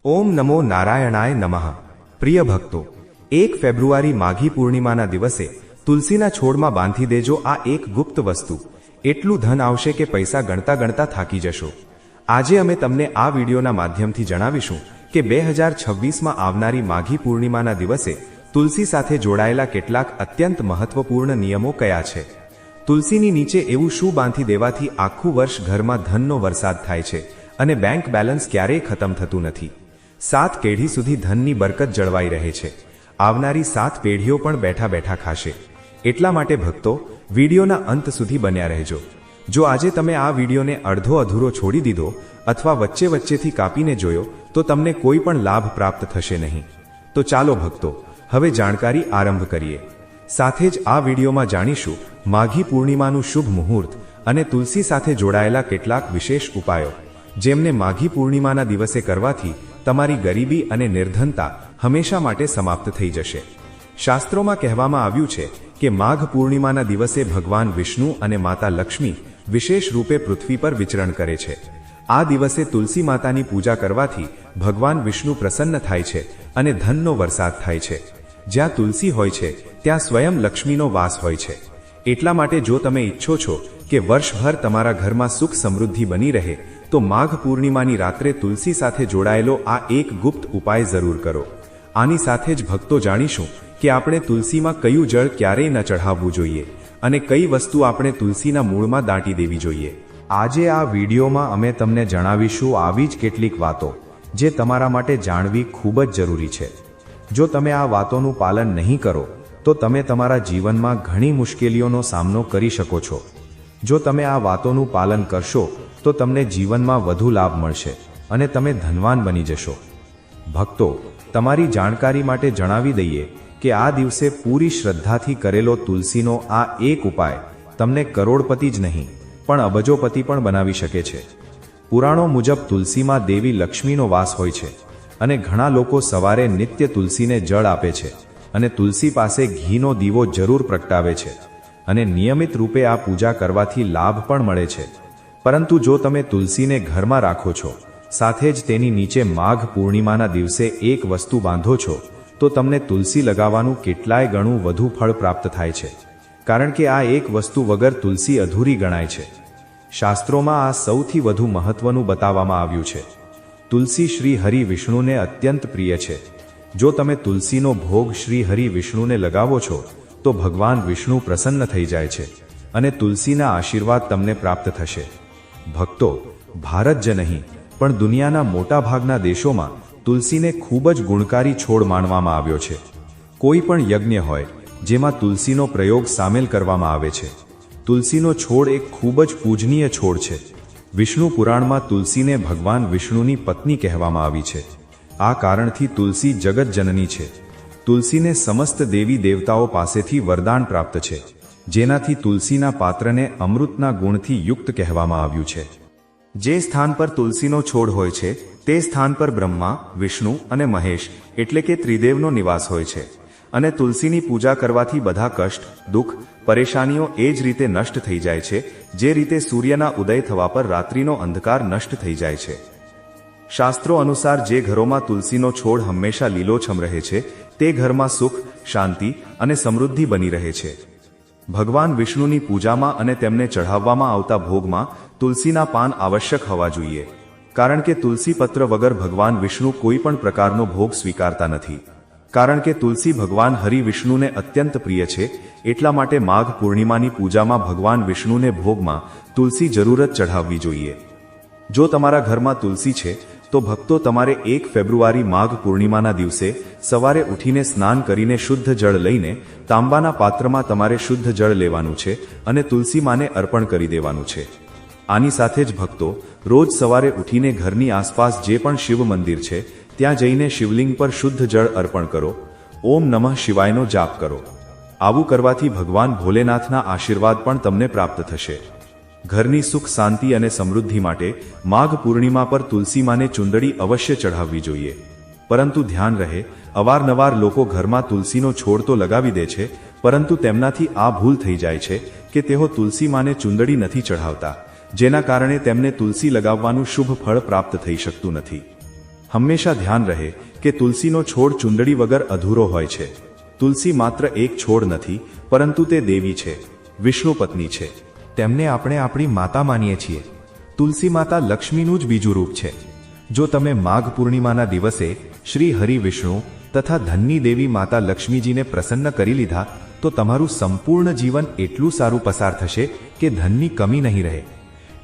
ઓમ નમો નારાયણાય નમઃ। પ્રિય ભક્તો, 1 ફેબ્રુઆરી માઘી પૂર્ણિમાના દિવસે તુલસીના છોડમાં બાંધી દેજો આ એક ગુપ્ત વસ્તુ। એટલું ધન આવશે કે પૈસા ગણતા ગણતા થાકી જશો। આજે અમે તમને આ વિડીયોના માધ્યમથી જણાવીશું કે 2026માં આવનારી માઘી પૂર્ણિમાના દિવસે તુલસી સાથે જોડાયેલા કેટલાક અત્યંત મહત્વપૂર્ણ નિયમો કયા છે। તુલસીની નીચે એવું શું બાંધી દેવાથી આખું વર્ષ ઘરમાં ધનનો વરસાદ થાય છે અને બેંક બેલેન્સ ક્યારેય ખતમ થતું નથી। 7 પેઢી સુધી ધનની બરકત જળવાઈ રહે છે। આવનારી 7 પેઢીઓ પણ બેઠા બેઠા ખાશે। એટલા માટે ભક્તો, વિડીયોના અંત સુધી બન્યા રહેજો। જો આજે તમે આ વિડીયોને અડધો અધૂરો છોડી દીધો અથવા વચ્ચે વચ્ચેથી કાપીને જોયો તો તમને કોઈ પણ લાભ પ્રાપ્ત થશે નહીં। તો ચાલો ભક્તો, હવે જાણકારી આરંભ કરીએ। સાથે જ આ વિડીયોમાં જાણીશું માઘી પૂર્ણિમાનું શુભ મુહૂર્ત અને તુલસી સાથે જોડાયેલા કેટલાક વિશેષ ઉપાયો, જેમને માઘી પૂર્ણિમાના દિવસે કરવાથી તમારી ગરીબી અને નિર્ધનતા હંમેશા માટે સમાપ્ત થઈ જશે। શાસ્ત્રોમાં કહેવામાં આવ્યું છે કે માઘ પૂર્ણિમાના દિવસે ભગવાન વિષ્ણુ અને માતા લક્ષ્મી વિશેષ રૂપે પૃથ્વી પર વિચરણ કરે છે। આ દિવસે તુલસી માતાની પૂજા કરવાથી ભગવાન વિષ્ણુ પ્રસન્ન થાય છે અને ધનનો વરસાદ થાય છે। જ્યાં તુલસી હોય છે ત્યાં સ્વયં લક્ષ્મીનો વાસ હોય છે। એટલા માટે જો તમે ઈચ્છો છો કે વર્ષભર તમારા ઘરમાં સુખ સમૃદ્ધિ બની રહે તો માઘ પૂર્ણિમાની રાત્રે તુલસી સાથે જોડાયેલો આ એક ગુપ્ત ઉપાય જરૂર કરો। આની સાથે જ ભક્તો જાણીશું કે આપણે તુલસીમાં કયું જળ ક્યારેય ન ચઢાવવું જોઈએ અને કઈ વસ્તુ આપણે તુલસીના મૂળમાં દાટી દેવી જોઈએ। આજે આ વિડીયોમાં અમે તમને જણાવીશું આવી જ કેટલીક વાતો જે તમારા માટે જાણવી ખૂબ જ જરૂરી છે। જો તમે આ વાતોનું પાલન નહીં કરો તો તમે તમારા જીવનમાં ઘણી મુશ્કેલીઓનો સામનો કરી શકો છો। જો તમે આ વાતોનું પાલન કરશો તો તમને જીવનમાં વધુ લાભ મળશે અને તમે ધનવાન બની જશો। ભક્તો, તમારી જાણકારી માટે જણાવી દઈએ કે આ દિવસે પૂરી શ્રદ્ધાથી કરેલો તુલસીનો આ એક ઉપાય તમને કરોડપતિ જ નહીં પણ અબજોપતિ પણ બનાવી શકે છે। પુરાણો મુજબ તુલસીમાં દેવી લક્ષ્મીનો વાસ હોય છે અને ઘણા લોકો સવારે નિત્ય તુલસીને જળ આપે છે અને તુલસી પાસે ઘીનો દીવો જરૂર પ્રગટાવે છે અને નિયમિત રૂપે આ પૂજા કરવાથી લાભ પણ મળે છે। પરંતુ જો તમે તુલસીને ઘરમાં રાખો છો, સાથે જ તેની નીચે માઘ પૂર્ણિમાના દિવસે એક વસ્તુ બાંધો છો તો તમને તુલસી લગાવવાનું કેટલાય ગણું વધુ ફળ પ્રાપ્ત થાય છે, કારણ કે આ એક વસ્તુ વગર તુલસી અધૂરી ગણાય છે। શાસ્ત્રોમાં આ સૌથી વધુ મહત્વનું બતાવવામાં આવ્યું છે। તુલસી શ્રી હરિ વિષ્ણુને અત્યંત પ્રિય છે। જો તમે તુલસીનો ભોગ શ્રી હરિ વિષ્ણુને લગાવો છો તો ભગવાન વિષ્ણુ પ્રસન્ન થઈ જાય છે અને તુલસીના આશીર્વાદ તમને પ્રાપ્ત થશે। ભક્તો, ભારત જ નહીં પણ દુનિયાના મોટા ભાગના દેશોમાં તુલસીને ખૂબ જ ગુણકારી છોડ માનવામાં આવ્યો છે। કોઈ પણ યજ્ઞ હોય જેમાં તુલસીનો પ્રયોગ સામેલ કરવામાં આવે છે। તુલસીનો છોડ એક ખૂબ જ પૂજનીય છોડ છે। વિષ્ણુ પુરાણમાં તુલસીને ભગવાન વિષ્ણુની પત્ની કહેવામાં આવી છે। આ કારણથી તુલસી જગત જનની છે। તુલસીને સમસ્ત દેવી દેવતાઓ પાસેથી વરદાન પ્રાપ્ત છે, જેનાથી તુલસીના પાત્રને અમૃતના ગુણથી યુક્ત કહેવામાં આવ્યું છે। જે સ્થાન પર તુલસીનો છોડ હોય છે તે સ્થાન પર બ્રહ્મા, વિષ્ણુ અને મહેશ એટલે કે ત્રિદેવનો નિવાસ હોય છે અને તુલસીની પૂજા કરવાથી બધા કષ્ટ, દુઃખ, પરેશાનીઓ એ જ રીતે નષ્ટ થઈ જાય છે જે રીતે સૂર્યના ઉદય થવા પર રાત્રિનો અંધકાર નષ્ટ થઈ જાય છે। શાસ્ત્રો અનુસાર જે ઘરોમાં તુલસીનો છોડ હંમેશા લીલોછમ રહે છે તે ઘરમાં સુખ, શાંતિ અને સમૃદ્ધિ બની રહે છે। ભગવાન વિષ્ણુની પૂજામાં અને તેમને ચઢાવવામાં આવતા ભોગમાં તુલસીના પાન આવશ્યક હોવા જોઈએ, કારણ કે તુલસી પત્ર વગર ભગવાન વિષ્ણુ કોઈ પણ પ્રકારનો ભોગ સ્વીકારતા નથી। કારણ કે તુલસી ભગવાન હરિ વિષ્ણુને અત્યંત પ્રિય છે, એટલા માટે માઘ પૂર્ણિમાની પૂજામાં ભગવાન વિષ્ણુને ભોગમાં તુલસી જરૂર જ ચઢાવવી જોઈએ। જો તમારા ઘરમાં તુલસી છે તો ભક્તો, તમારે 1 ફેબ્રુઆરી માઘ પૂર્ણિમાના દિવસે સવારે ઉઠીને સ્નાન કરીને શુદ્ધ જળ લઈને તાંબાના પાત્રમાં તમારે શુદ્ધ જળ લેવાનું છે અને તુલસી માને અર્પણ કરી દેવાનું છે। આની સાથે જ ભક્તો, રોજ સવારે ઉઠીને ઘરની આસપાસ જે પણ શિવ મંદિર છે ત્યાં જઈને શિવલિંગ પર શુદ્ધ જળ અર્પણ કરો, ઓમ નમઃ શિવાયનો જાપ કરો। આવું કરવાથી ભગવાન ભોલેનાથના આશીર્વાદ પણ તમને પ્રાપ્ત થશે। ઘરની સુખ, શાંતિ અને સમૃદ્ધિ માટે માઘ પૂર્ણિમા પર તુલસી માને ચુંદડી અવશ્ય ચઢાવવી જોઈએ। પરંતુ ધ્યાન રહે, અવારનવાર લોકો ઘરમાં તુલસીનો છોડ તો લગાવી દે છે, પરંતુ તેમનાથી આ ભૂલ થઈ જાય છે કે તેઓ તુલસી માને ચુંદડી નથી ચઢાવતા, જેના કારણે તેમને તુલસી લગાવવાનું શુભ ફળ પ્રાપ્ત થઈ શકતું નથી। હંમેશા ધ્યાન રહે કે તુલસીનો છોડ ચૂંદડી વગર અધૂરો હોય છે. તુલસી માત્ર એક છોડ નથી, પરંતુ તે દેવી છે, વિષ્ણુ પત્ની છે. તેમને આપણે આપણી માતા માનીએ છીએ. તુલસી માતા લક્ષ્મીનું જ બીજું રૂપ છે. જો તમે માઘ પૂર્ણિમાના દિવસે શ્રી હરિ વિષ્ણુ તથા ધનની દેવી માતા લક્ષ્મીજીને પ્રસન્ન કરી લીધા તો તમારું સંપૂર્ણ જીવન એટલું સારું પસાર થશે કે ધનની કમી નહીં રહે.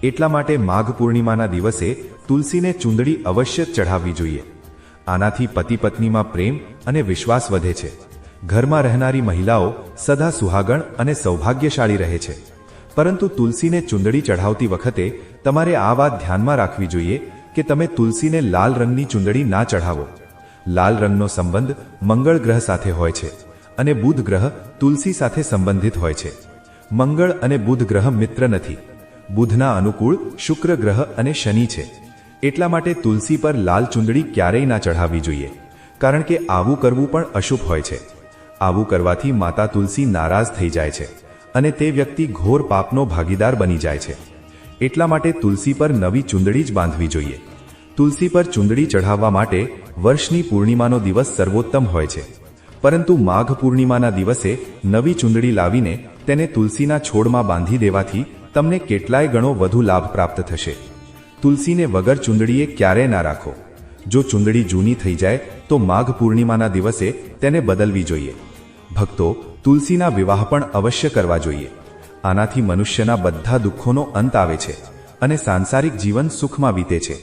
એટલા માટે માઘ પૂર્ણિમાના દિવસે તુલસીને ચૂંદડી અવશ્ય ચઢાવવી જોઈએ. આનાથી પતિ પત્નીમાં પ્રેમ અને વિશ્વાસ વધે છે. ઘરમાં રહેનારી મહિલાઓ સદા સુહાગણ અને સૌભાગ્યશાળી રહે છે. પરંતુ તુલસીને ચૂંદડી ચઢાવતી વખતે તમારે આ વાત ધ્યાનમાં રાખવી જોઈએ કે તમે તુલસીને લાલ રંગની ચૂંદડી ના ચઢાવો. લાલ રંગનો સંબંધ મંગળ ગ્રહ સાથે હોય છે અને બુધ ગ્રહ તુલસી સાથે સંબંધિત હોય છે. મંગળ અને બુધ ગ્રહ મિત્ર નથી. બુધના અનુકૂળ શુક્ર ગ્રહ અને શનિ છે. એટલા માટે તુલસી પર લાલ ચૂંદડી ક્યારેય ના ચઢાવવી જોઈએ, કારણ કે આવું કરવું પણ અશુભ હોય છે. આવું કરવાથી માતા તુલસી નારાજ થઈ જાય છે અને તે વ્યક્તિ ઘોર પાપનો ભાગીદાર બની જાય છે. એટલા માટે તુલસી પર નવી ચૂંદડી જ બાંધવી જોઈએ. તુલસી પર ચૂંદડી ચઢાવવા માટે વર્ષની પૂર્ણિમાનો દિવસ સર્વોત્તમ હોય છે, પરંતુ માઘ પૂર્ણિમાના દિવસે નવી ચૂંદડી લાવીને તેને તુલસીના છોડમાં બાંધી દેવાથી તમને કેટલાય ગણો વધુ લાભ પ્રાપ્ત થશે. તુલસીને વગર ચૂંદડીએ ક્યારેય ના રાખો. જો ચૂંદડી જૂની થઈ જાય તો માઘ પૂર્ણિમાના દિવસે તેને બદલવી જોઈએ. ભક્તો, તુલસીના વિવાહ પણ અવશ્ય કરવા જોઈએ. આનાથી મનુષ્યના બધા દુઃખોનો અંત આવે છે અને સાંસારિક જીવન સુખમાં વીતે છે.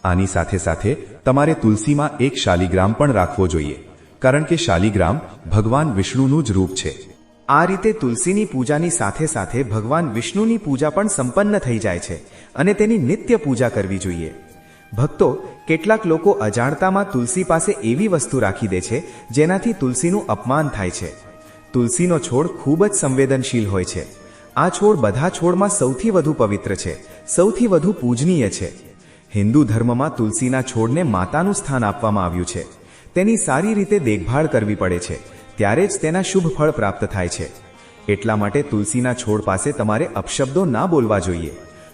આની સાથે સાથે તમારે તુલસીમાં એક શાલિગ્રામ પણ રાખવો જોઈએ, કારણ કે શાલિગ્રામ ભગવાન વિષ્ણુનું જ રૂપ છે. આ રીતે તુલસીની પૂજાની સાથે સાથે ભગવાન વિષ્ણુની પૂજા પણ સંપન્ન થઈ જાય છે અને તેની નિત્ય પૂજા કરવી જોઈએ. ભક્તો, કેટલાક લોકો અજાણતામાં તુલસી પાસે એવી વસ્તુ રાખી દે છે જેનાથી તુલસીનું અપમાન થાય છે. તુલસીનો છોડ ખૂબ જ સંવેદનશીલ હોય છે. આ છોડ બધા છોડમાં સૌથી વધુ પવિત્ર છે, સૌથી વધુ પૂજનીય છે. હિન્દુ ધર્મમાં તુલસીના છોડને માતાનું સ્થાન આપવામાં આવ્યું છે. તેની સારી રીતે દેખભાળ કરવી પડે છે, ત્યારે જ તેના શુભ ફળ પ્રાપ્ત થાય છે. એટલા માટે તુલસીના છોડ પાસે તમારે અપશબ્દો ના બોલવા જોઈએ.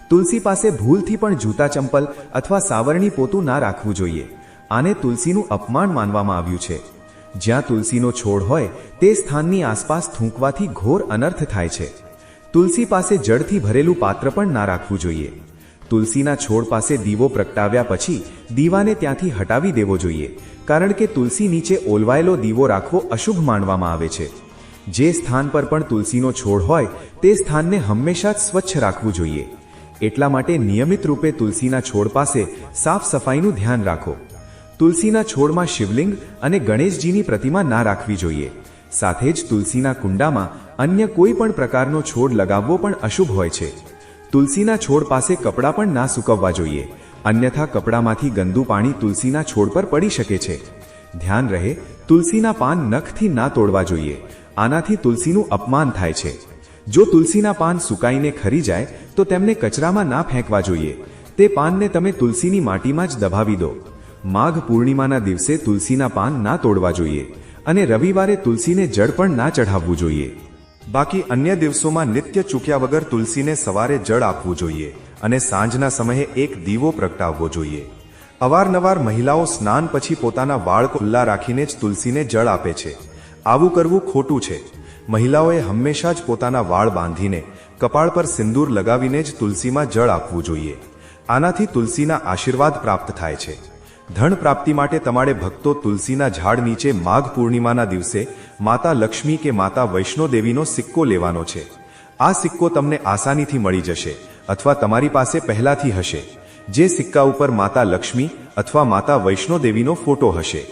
તુલસી પાસે ભૂલથી પણ જૂતા ચંપલ અથવા સાવરણી પોતું ના રાખવું જોઈએ. આને તુલસીનું અપમાન માનવામાં આવ્યું છે. જ્યાં તુલસીનો છોડ હોય તે સ્થાનની આસપાસ થૂંકવાથી ઘોર અનર્થ થાય છે. તુલસી પાસે જળથી ભરેલું પાત્ર પણ ના રાખવું જોઈએ. તુલસીના છોડ પાસે દીવો પ્રગટાવ્યા પછી દીવાને ત્યાંથી હટાવી દેવો જોઈએ, કારણ કે તુલસી નીચે ઓલવાયેલો દીવો રાખવો અશુભ માનવામાં આવે છે. જે સ્થાન પર પણ તુલસીનો છોડ હોય તે સ્થાનને હંમેશા જ સ્વચ્છ રાખવું જોઈએ. એટલા માટે નિયમિત રૂપે તુલસીના છોડ પાસે સાફ સફાઈનું ધ્યાન રાખો. તુલસીના છોડમાં શિવલિંગ અને ગણેશજીની પ્રતિમા ના રાખવી જોઈએ. સાથે જ તુલસીના કુંડામાં અન્ય કોઈ પણ પ્રકારનો છોડ લગાવવો પણ અશુભ હોય છે. તુલસીના છોડ પાસે કપડાં પણ ના સૂકવવા જોઈએ, અન્યથા કપડામાંથી ગંદુ પાણી તુલસીના છોડ પર પડી શકે છે. ધ્યાન રહે, તુલસીના પાન નખથી ના તોડવા જોઈએ. આનાથી તુલસીનું અપમાન થાય છે. જો તુલસીના પાન સુકાઈને ખરી જાય તો તેમને કચરામાં ના ફેંકવા જોઈએ. તે પાનને તમે તુલસીની માટીમાં જ દબાવી દો. માઘ પૂર્ણિમાના દિવસે તુલસીના પાન ના તોડવા જોઈએ અને રવિવારે તુલસીને જળ પણ ના ચઢાવવું જોઈએ. બાકી અન્ય દિવસોમાં નિત્ય ચૂક્યા વગર તુલસીને સવારે જળ આપવું જોઈએ અને સાંજના સમયે એક દીવો પ્રગટાવવો જોઈએ. અવારનવાર મહિલાઓ સ્નાન પછી પોતાના વાળ ખુલ્લા રાખીને જ તુલસીને જળ આપે છે. આવું કરવું ખોટું છે. મહિલાઓએ હંમેશા જ પોતાના વાળ બાંધીને કપાળ પર સિંદૂર લગાવીને જ તુલસીમાં જળ આપવું જોઈએ. આનાથી તુલસીના આશીર્વાદ પ્રાપ્ત થાય છે. ધન પ્રાપ્તિ માટે તમારે ભક્તો તુલસીના ઝાડ નીચે માઘ પૂર્ણિમાના દિવસે માતા લક્ષ્મી કે માતા વૈષ્ણો દેવીનો સિક્કો લેવાનો છે. આ સિક્કો તમને આસાનીથી મળી જશે અથવા તમારી પાસે પહેલાથી હશે. જે સિક્કા ઉપર માતા લક્ષ્મી અથવા માતા વૈષ્ણો દેવીનો ફોટો હશે.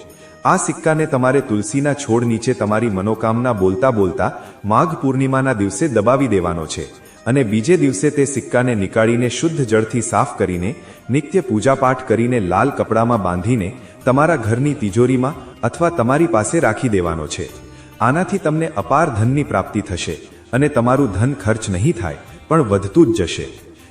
આ સિક્કાને તમારે તુલસીના છોડ નીચે તમારી મનોકામના બોલતા બોલતા માઘ પૂર્ણિમાના દિવસે દબાવી દેવાનો છે અને બીજે દિવસે તે સિક્કાને નીકાળીને શુદ્ધ જળથી સાફ કરીને નિત્ય પૂજાપાઠ કરીને લાલ કપડામાં બાંધીને તમારા ઘરની તિજોરીમાં અથવા તમારી પાસે રાખી દેવાનો છે. આનાથી તમને અપાર ધનની પ્રાપ્તિ થશે અને તમારું ધન ખર્ચ નહીં થાય પણ વધતું જ જશે.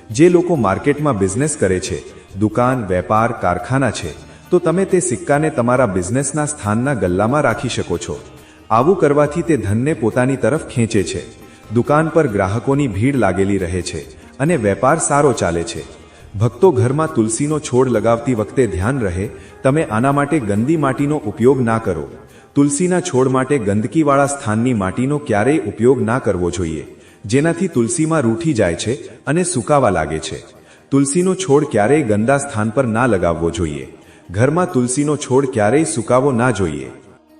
જે લોકો માર્કેટમાં બિઝનેસ કરે છે, દુકાન, વેપાર, કારખાના છે, તો તમે તે સિક્કાને તમારા બિઝનેસના સ્થાનના ગલ્લામાં રાખી શકો છો. આવું કરવાથી તે ધનને પોતાની તરફ ખેંચે છે. દુકાન પર ગ્રાહકોની ભીડ લાગેલી રહે છે અને વેપાર સારો ચાલે છે. ભક્તો, ઘરમાં તુલસીનો છોડ લગાવતી વખતે ધ્યાન રહે, તમે આના માટે ગંદી માટીનો ઉપયોગ ના કરો. તુલસીના છોડ માટે ગંદકીવાળા સ્થાનની માટીનો ક્યારેય ઉપયોગ ના કરવો જોઈએ, જેનાથી તુલસીમાં રૂઠી જાય છે અને સુકાવા લાગે છે. તુલસીનો છોડ ક્યારેય ગંદા સ્થાન પર ના લગાવવો જોઈએ. ઘરમાં તુલસીનો છોડ ક્યારેય સુકાવો ના જોઈએ.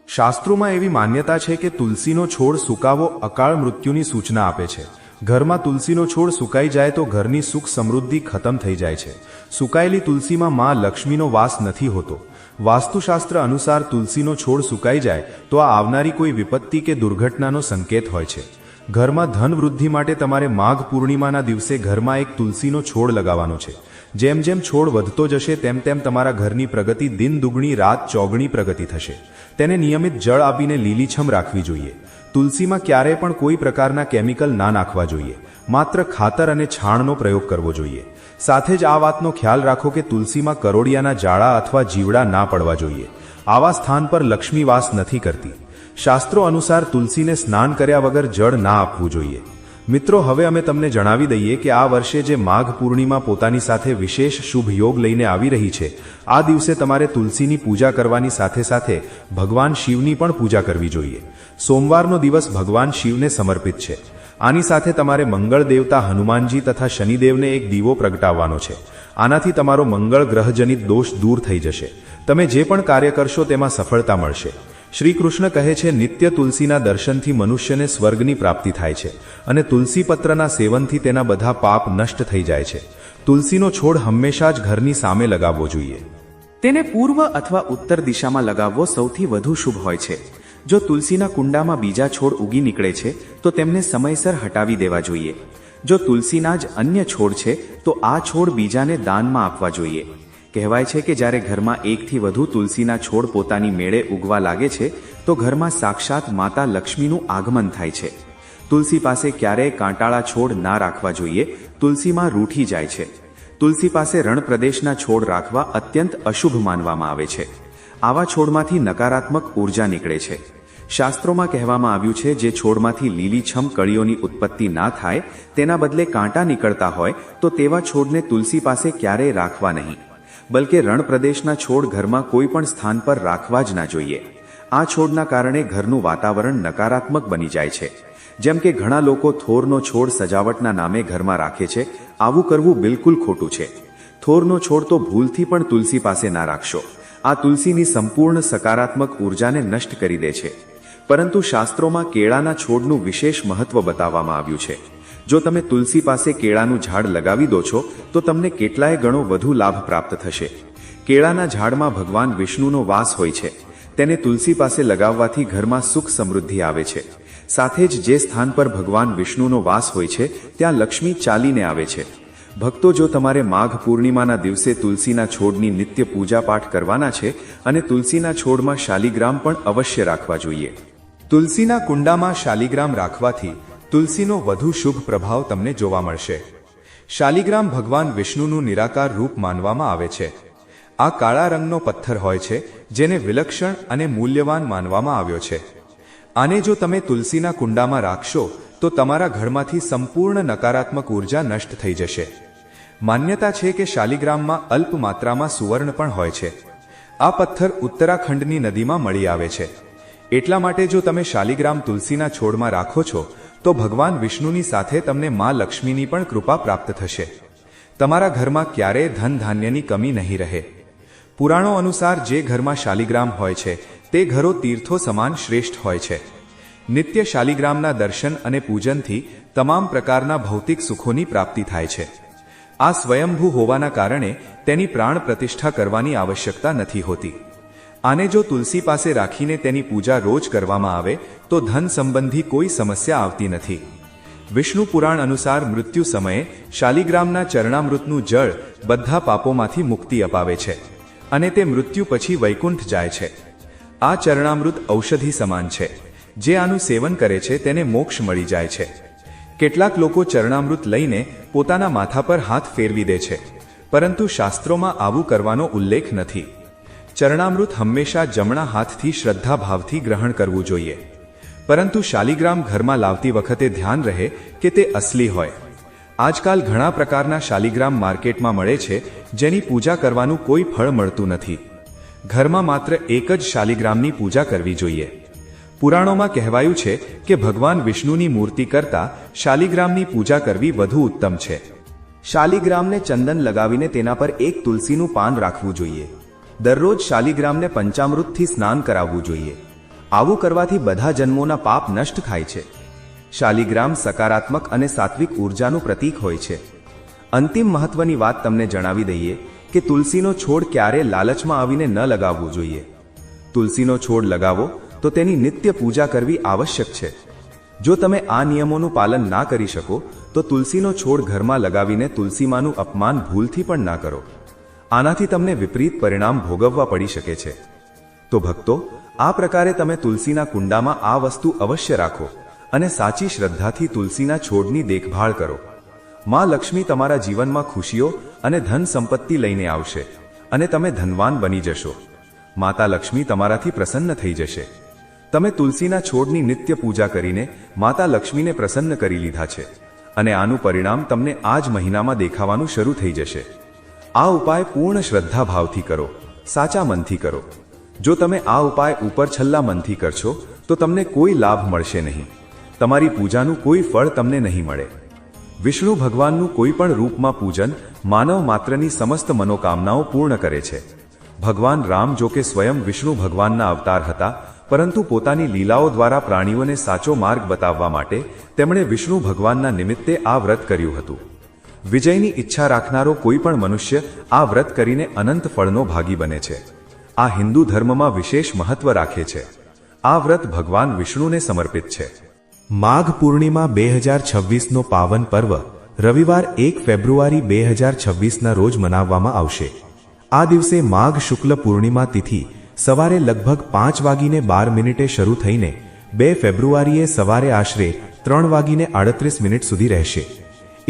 શાસ્ત્રોમાં એવી માન્યતા છે કે તુલસીનો છોડ સુકાવો અકાળ મૃત્યુની સૂચના આપે છે. ઘરમાં તુલસીનો છોડ સુકાઈ જાય તો ઘરની સુખ સમૃદ્ધિ ખતમ થઈ જાય છે. સુકાયેલી તુલસીમાં માં લક્ષ્મીનો વાસ નથી હોતો. વાસ્તુશાસ્ત્ર અનુસાર તુલસીનો છોડ સુકાઈ જાય તો આ આવનારી કોઈ વિપત્તિ કે દુર્ઘટનાનો સંકેત હોય છે. ઘરમાં ધન વૃદ્ધિ માટે તમારે માઘ પૂર્ણિમાના દિવસે ઘરમાં એક તુલસીનો છોડ લગાવવાનો છે. જેમ જેમ છોડ વધતો જશે તેમ તેમ તમારા ઘરની પ્રગતિ દિન દુગણી રાત ચોગણી પ્રગતિ થશે. તેને નિયમિત જળ આપીને લીલીછમ રાખવી જોઈએ. તુલસીમાં ક્યારેય પણ કોઈ પ્રકારના કેમિકલ ના નાખવા જોઈએ. માત્ર ખાતર અને છાણનો પ્રયોગ કરવો જોઈએ. સાથે જ આ વાતનો ખ્યાલ રાખો કે તુલસીમાં કરોડિયાના જાળા અથવા જીવડા ના પડવા જોઈએ. આવા સ્થાન પર લક્ષ્મી વાસ નથી કરતી. શાસ્ત્રો અનુસાર તુલસીને સ્નાન કર્યા વગર જળ ના આપવું જોઈએ. મિત્રો, હવે અમે તમને જણાવી દઈએ કે આ વર્ષે જે માઘ પૂર્ણિમા પોતાની સાથે વિશેષ શુભ યોગ લઈને આવી રહી છે, આ દિવસે તમારે તુલસીની પૂજા કરવાની સાથે સાથે ભગવાન શિવની પણ પૂજા કરવી જોઈએ. સોમવારનો દિવસ ભગવાન શિવને સમર્પિત છે. આની સાથે તમારે મંગળ દેવતા હનુમાનજી તથા શનિદેવને એક દીવો પ્રગટાવવાનો છે. આનાથી તમારો મંગળ ગ્રહજનિત દોષ દૂર થઈ જશે. તમે જે પણ કાર્ય કરશો તેમાં સફળતા મળશે. શ્રી કૃષ્ણ કહે છે, નિત્ય તુલસીના દર્શનથી મનુષ્યને સ્વર્ગની પ્રાપ્તિ થાય છે અને તુલસી પત્રના સેવનથી તેના બધા પાપ નષ્ટ થઈ જાય છે. તુલસીનો છોડ હંમેશા જ ઘરની સામે લગાવવો જોઈએ. તેને પૂર્વ અથવા ઉત્તર દિશામાં લગાવવો સૌથી વધુ શુભ હોય છે. જો તુલસીના કુંડામાં બીજા છોડ ઉગી નીકળે છે તો તેમને સમયસર હટાવી દેવા જોઈએ. જો તુલસીના જ અન્ય છોડ છે તો આ છોડ બીજાને દાનમાં આપવા જોઈએ. કહેવાય છે કે જ્યારે ઘરમાં એકથી વધુ તુલસીના છોડ પોતાની મેળે ઉગવા લાગે છે તો ઘરમાં સાક્ષાત માતા લક્ષ્મીનું આગમન થાય છે. તુલસી પાસે ક્યારેય કાંટાળા છોડ ના રાખવા જોઈએ. તુલસીમાં રૂઠી જાય છે. તુલસી પાસે રણ પ્રદેશના છોડ રાખવા અત્યંત અશુભ માનવામાં આવે છે. આવા છોડમાંથી નકારાત્મક ઉર્જા નીકળે છે. શાસ્ત્રોમાં કહેવામાં આવ્યું છે, જે છોડમાંથી લીલીછમ કળીઓની ઉત્પત્તિ ના થાય, તેના બદલે કાંટા નીકળતા હોય તો તેવા છોડને તુલસી પાસે ક્યારેય રાખવા નહીં. બલકે રણ પ્રદેશના છોડ ઘરમાં કોઈ પણ સ્થાન પર રાખવા જ ના જોઈએ. આ છોડના કારણે ઘરનું વાતાવરણ નકારાત્મક બની જાય છે. જેમ કે ઘણા લોકો થોરનો છોડ સજાવટના નામે ઘરમાં રાખે છે. આવું કરવું બિલકુલ ખોટું છે. થોરનો છોડ તો ભૂલથી પણ તુલસી પાસે ના રાખશો. આ તુલસીની સંપૂર્ણ સકારાત્મક ઉર્જાને નષ્ટ કરી દે છે. પરંતુ શાસ્ત્રોમાં કેળાના છોડનું વિશેષ મહત્વ બતાવવામાં આવ્યું છે. જો તમે તુલસી પાસે કેળાનું ઝાડ લગાવી દો છો તો તમને કેટલાય ગણો વધુ લાભ પ્રાપ્ત થશે. કેળાના ઝાડમાં ભગવાન વિષ્ણુનો વાસ હોય છે. તેને તુલસી પાસે લગાવવાથી ઘરમાં સુખ સમૃદ્ધિ આવે છે. સાથે જ જે સ્થાન પર ભગવાન વિષ્ણુનો વાસ હોય છે ત્યાં લક્ષ્મી ચાલીને આવે છે. ભક્તો, જો તમારે માઘ પૂર્ણિમાના દિવસે તુલસીના છોડની નિત્ય પૂજા પાઠ કરવાના છે અને તુલસીના છોડમાં શાલિગ્રામ પણ અવશ્ય રાખવા જોઈએ. તુલસીના કુંડામાં શાલિગ્રામ રાખવાથી તુલસીનો વધુ શુભ પ્રભાવ તમને જોવા મળશે. શાલિગ્રામ ભગવાન વિષ્ણુનું નિરાકાર રૂપ માનવામાં આવે છે. આ કાળા રંગનો પથ્થર હોય છે જેને વિલક્ષણ અને મૂલ્યવાન માનવામાં આવ્યો છે. આને જો તમે તુલસીના કુંડામાં રાખશો તો તમારા ઘરમાંથી સંપૂર્ણ નકારાત્મક ઉર્જા નષ્ટ થઈ જશે. માન્યતા છે કે શાલિગ્રામમાં અલ્પ માત્રામાં સુવર્ણ પણ હોય છે. આ પથ્થર ઉત્તરાખંડની નદીમાં મળી આવે છે. એટલા માટે જો તમે શાલિગ્રામ તુલસીના છોડમાં રાખો છો તો ભગવાન વિષ્ણુની સાથે તમને માં લક્ષ્મીની પણ કૃપા પ્રાપ્ત થશે. તમારા ઘરમાં ક્યારેય ધન ધાન્યની કમી નહીં રહે. પુરાણો અનુસાર જે ઘરમાં શાલિગ્રામ હોય છે તે ઘરો તીર્થો સમાન શ્રેષ્ઠ હોય છે. નિત્ય શાલિગ્રામના દર્શન અને પૂજનથી તમામ પ્રકારના ભૌતિક સુખોની પ્રાપ્તિ થાય છે. આ સ્વયંભૂ હોવાના કારણે તેની પ્રાણ પ્રતિષ્ઠા કરવાની આવશ્યકતા નથી હોતી. આને જો તુલસી પાસે રાખીને તેની પૂજા રોજ કરવામાં આવે તો ધન સંબંધી કોઈ સમસ્યા આવતી નથી. વિષ્ણુ પુરાણ અનુસાર મૃત્યુ સમયે શાલિગ્રામના ચરણામૃતનું જળ બધા પાપોમાંથી મુક્તિ અપાવે છે અને તે મૃત્યુ પછી વૈકુંઠ જાય છે. આ ચરણામૃત ઔષધિ સમાન છે. જે આનું સેવન કરે છે તેને મોક્ષ મળી જાય છે. કેટલાક લોકો ચરણામૃત લઈને પોતાના માથા પર હાથ ફેરવી દે છે, પરંતુ શાસ્ત્રોમાં આવું કરવાનો ઉલ્લેખ નથી. ચરણામૃત હંમેશા જમણા હાથથી શ્રદ્ધા ભાવથી ગ્રહણ કરવું જોઈએ. પરંતુ શાલિગ્રામ ઘરમાં લાવતી વખતે ધ્યાન રહે કે તે અસલી હોય. આજકાલ ઘણા પ્રકારના શાલિગ્રામ માર્કેટમાં મળે છે, જેની પૂજા કરવાનું કોઈ ફળ મળતું નથી. ઘરમાં માત્ર એક જ શાલિગ્રામની પૂજા કરવી જોઈએ. પુરાણોમાં કહેવાયું છે કે ભગવાન વિષ્ણુની મૂર્તિ કરતાં શાલિગ્રામની પૂજા કરવી વધુ ઉત્તમ છે. શાલિગ્રામને ચંદન લગાવીને તેના પર એક તુલસીનું પાન રાખવું જોઈએ. દરરોજ શાલિગ્રામને પંચામૃતથી સ્નાન કરાવવું જોઈએ. આવું કરવાથી બધા જન્મોના પાપ નષ્ટ થાય છે. શાલિગ્રામ સકારાત્મક અને સાત્વિક ઉર્જાનું પ્રતીક હોય છે. અંતિમ મહત્વની વાત તમને જણાવી દઈએ કે તુલસીનો છોડ ક્યારે લાલચમાં આવીને ન લગાવવો જોઈએ. તુલસીનો છોડ લગાવો તો તેની નિત્ય પૂજા કરવી આવશ્યક છે. જો તમે આ નિયમોનું પાલન ના કરી શકો તો તુલસીનો છોડ ઘરમાં લગાવીને તુલસીમાનું અપમાન ભૂલથી પણ ના કરો. આનાથી તમને વિપરીત પરિણામ ભોગવવા પડી શકે છે. તો ભક્તો, આ પ્રકારે તમે તુલસીના કુંડામાં આ વસ્તુ અવશ્ય રાખો અને સાચી શ્રદ્ધાથી તુલસીના છોડની દેખભાળ કરો. માં લક્ષ્મી તમારા જીવનમાં ખુશીઓ અને ધન સંપત્તિ લઈને આવશે અને તમે ધનવાન બની જશો. માતા લક્ષ્મી તમારાથી પ્રસન્ન થઈ જશે. તમે તુલસીના છોડની નિત્ય પૂજા કરીને માતા લક્ષ્મીને પ્રસન્ન કરી લીધા છે અને આનું પરિણામ તમને આ જ મહિનામાં દેખાવાનું શરૂ થઈ જશે. આ ઉપાય પૂર્ણ શ્રદ્ધાભાવથી કરો, સાચા મનથી કરો. જો તમે આ ઉપાય ઉપર છલ્લા મનથી કરશો તો તમને કોઈ લાભ મળશે નહીં. તમારી પૂજાનું કોઈ ફળ તમને નહીં મળે. વિષ્ણુ ભગવાનનું કોઈ પણ રૂપમાં પૂજન માનવ માત્રની સમસ્ત મનોકામનાઓ પૂર્ણ કરે છે. ભગવાન રામ જો કે સ્વયં વિષ્ણુ ભગવાનના અવતાર હતા, પરંતુ પોતાની લીલાઓ દ્વારા પ્રાણીઓને સાચો માર્ગ બતાવવા માટે તેમણે વિષ્ણુ ભગવાનના નિમિત્તે આ વ્રત કર્યું હતું. વિજયની ઈચ્છા રાખનારો કોઈ પણ મનુષ્ય આ વ્રત કરીને અનંત ફળનો ભાગી બને છે. આ હિન્દુ ધર્મમાં વિશેષ મહત્વ રાખે છે. આ વ્રત ભગવાન વિષ્ણુને સમર્પિત છે. માઘ પૂર્ણિમા 2026નો પાવન પર્વ રવિવાર 1 ફેબ્રુઆરી 2026ના રોજ મનાવવામાં આવશે. આ દિવસે માઘ શુક્લ પૂર્ણિમા તિથિ સવારે લગભગ 5:12 શરૂ થઈને 2 ફેબ્રુઆરીએ સવારે આશરે 3:38 સુધી રહેશે.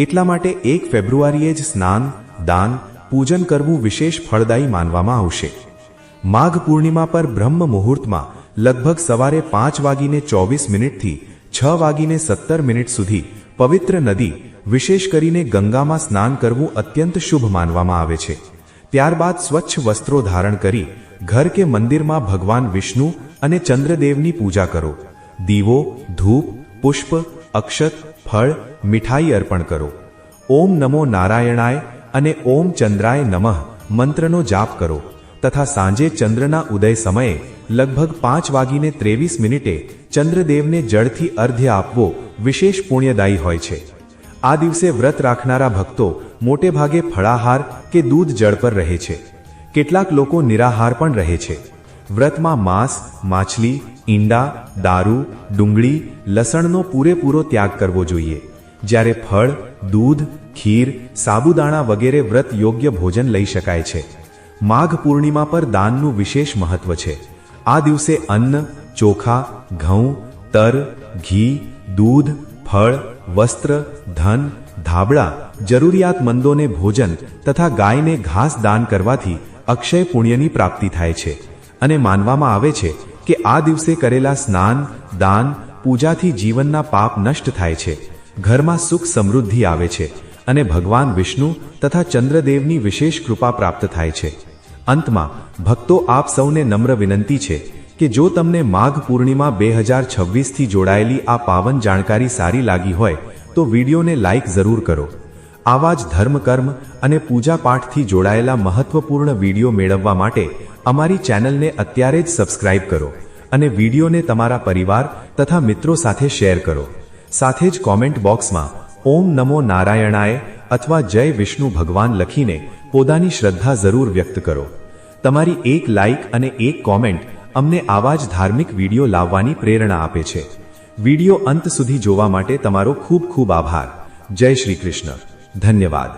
એટલા માટે 1 ફેબ્રુઆરીએ જ સ્નાન, દાન, પૂજન કરવું વિશેષ ફળદાયી માનવામાં આવશે. માઘ પૂર્ણિમા પર બ્રહ્મ મુહૂર્તમાં લગભગ સવારે 5:24 થી 6:17 સુધી પવિત્ર નદી, વિશેષ કરીને ગંગામાં સ્નાન કરવું અત્યંત શુભ માનવામાં આવે છે. ત્યારબાદ સ્વચ્છ વસ્ત્રો ધારણ કરી ઘર કે મંદિરમાં ભગવાન વિષ્ણુ અને ચંદ્રદેવની પૂજા કરો. દીવો, ધૂપ, પુષ્પ, અક્ષત, ફળ, મીઠાઈ અર્પણ કરો. ઓમ નમો નારાયણાય અને ઓમ ચંદ્રાય નમઃ મંત્રનો જાપ કરો તથા સાંજે ચંદ્રના ઉદય સમયે લગભગ 5:23 ચંદ્રદેવને જળથી અર્ધ્ય આપવો વિશેષ પુણ્યદાયી હોય છે. આ દિવસે વ્રત રાખનારા ભક્તો મોટે ભાગે ફળાહાર કે દૂધ જળ પર રહે છે. કેટલાક લોકો નિરાહાર પણ રહે છે. વ્રતમાં માંસ, માછલી, ઈંડા, દારૂ, ડુંગળી, લસણનો પૂરેપૂરો ત્યાગ કરવો જોઈએ. જ્યારે ફળ, દૂધ, ખીર, સાબુદાણા વગેરે વ્રત યોગ્ય ભોજન લઈ શકાય છે. માઘ પૂર્ણિમા પર દાનનું વિશેષ મહત્વ છે. આ દિવસે અન્ન, ચોખા, ઘઉં, તર, ઘી, દૂધ, ફળ, વસ્ત્ર, ધન, ધાબળા, જરૂરિયાતમંદોને ભોજન તથા ગાયને ઘાસ દાન કરવાથી અક્ષય પુણ્યની પ્રાપ્તિ થાય છે અને માનવામાં આવે છે કે આ દિવસે કરેલા સ્નાન, દાન, પૂજાથી જીવનના પાપ નષ્ટ થાય છે, ઘરમાં સુખ સમૃદ્ધિ આવે છે અને ભગવાન વિષ્ણુ તથા ચંદ્રદેવની વિશેષ કૃપા પ્રાપ્ત થાય છે. અંતમાં ભક્તો, આપ સૌને નમ્ર વિનંતી છે કે જો તમને માઘ પૂર્ણિમા 2026થી જોડાયેલી આ પાવન જાણકારી સારી લાગી હોય તો વિડીયોને લાઇક જરૂર કરો. આવા જ ધર્મ, કર્મ અને પૂજા પાઠથી જોડાયેલા મહત્વપૂર્ણ વિડીયો મેળવવા માટે અમારી ચેનલને અત્યારે જ સબસ્ક્રાઇબ કરો અને વિડીયોને તમારા પરિવાર તથા મિત્રો સાથે શેર કરો. સાથે જ કોમેન્ટ બોક્સમાં ઓમ નમો નારાયણાય અથવા જય વિષ્ણુ ભગવાન લખીને પોતાની શ્રદ્ધા જરૂર વ્યક્ત કરો. તમારી એક લાઇક અને એક કોમેન્ટ અમને આવા જ ધાર્મિક વિડીયો લાવવાની પ્રેરણા આપે છે. વિડીયો અંત સુધી જોવા માટે તમારો ખૂબ ખૂબ આભાર. જય શ્રી કૃષ્ણ. ધન્યવાદ.